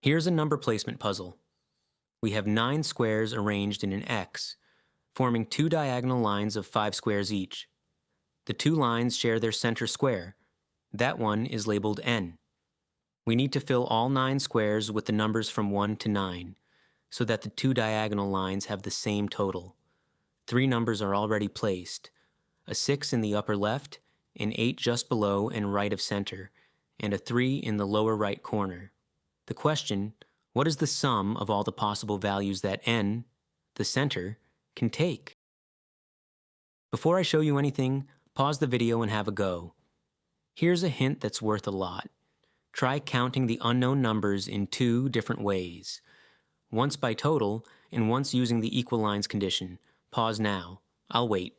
Here's a number placement puzzle. We have 9 squares arranged in an X, forming 2 diagonal lines of 5 squares each. The 2 lines share their center square. That one is labeled N. We need to fill all 9 squares with the numbers from 1 to 9, so that the 2 diagonal lines have the same total. 3 numbers are already placed, a 6 in the upper left, an 8 just below and right of center, and a 3 in the lower right corner. The question, what is the sum of all the possible values that N, the center, can take? Before I show you anything, pause the video and have a go. Here's a hint that's worth a lot. Try counting the unknown numbers in 2 different ways. Once by total, and once using the equal lines condition. Pause now. I'll wait.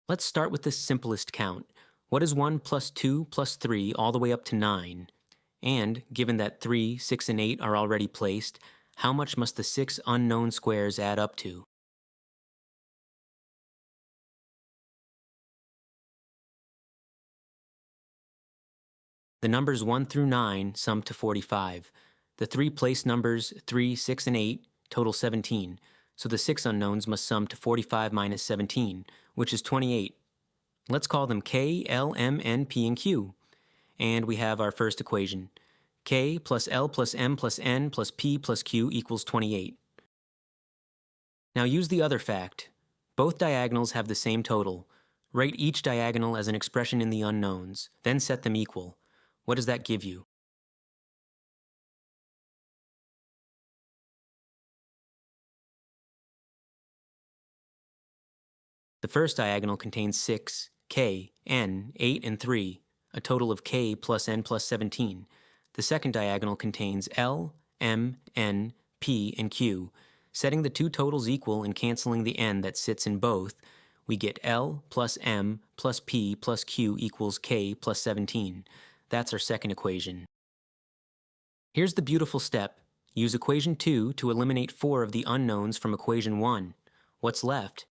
Let's start with the simplest count. What is 1 plus 2 plus 3 all the way up to 9? And, given that 3, 6, and 8 are already placed, how much must the 6 unknown squares add up to? The numbers 1 through 9 sum to 45. The 3 placed numbers 3, 6, and 8 total 17, so the 6 unknowns must sum to 45 minus 17, which is 28. Let's call them K, L, M, N, P, and Q. And we have our first equation. K plus L plus M plus N plus P plus Q equals 28. Now use the other fact. Both diagonals have the same total. Write each diagonal as an expression in the unknowns, then set them equal. What does that give you? The first diagonal contains 6, K, N, 8, and 3, a total of K plus N plus 17. The second diagonal contains L, M, N, P, and Q. Setting the 2 totals equal and canceling the N that sits in both, we get L plus M plus P plus Q equals K plus 17. That's our second equation. Here's the beautiful step. Use equation 2 to eliminate 4 of the unknowns from equation 1. What's left?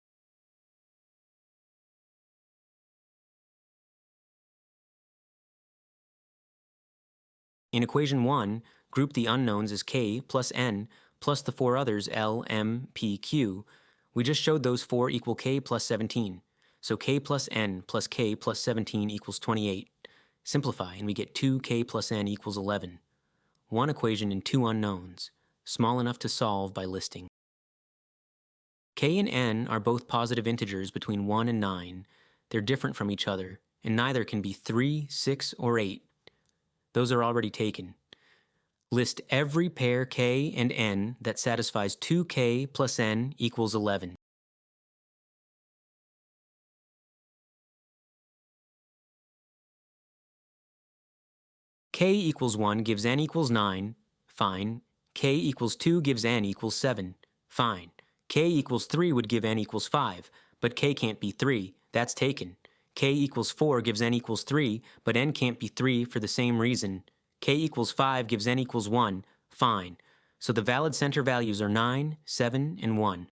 In equation 1, group the unknowns as K plus N plus the 4 others L, M, P, Q. We just showed those 4 equal K plus 17. So K plus N plus K plus 17 equals 28. Simplify and we get 2K plus N equals 11. One equation and 2 unknowns, small enough to solve by listing. K and N are both positive integers between 1 and 9. They're different from each other, and neither can be 3, 6, or 8. Those are already taken. List every pair K and N that satisfies 2K plus N equals 11. K equals 1 gives N equals 9. Fine. K equals 2 gives N equals 7. Fine. K equals 3 would give N equals 5, but K can't be 3. That's taken. K equals 4 gives N equals 3, but N can't be 3 for the same reason. K equals 5 gives N equals 1. Fine. So the valid center values are 9, 7, and 1.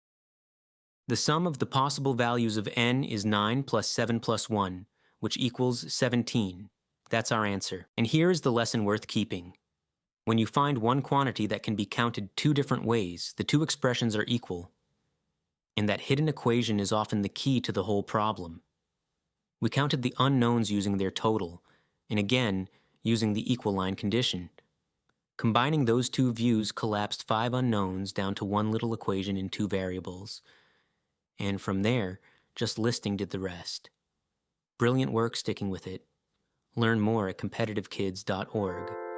The sum of the possible values of N is 9 plus 7 plus 1, which equals 17. That's our answer. And here is the lesson worth keeping. When you find one quantity that can be counted 2 different ways, the 2 expressions are equal. And that hidden equation is often the key to the whole problem. We counted the unknowns using their total, and again, using the equal line condition. Combining those 2 views collapsed 5 unknowns down to one little equation in 2 variables. And from there, just listing did the rest. Brilliant work sticking with it. Learn more at competitivekids.org.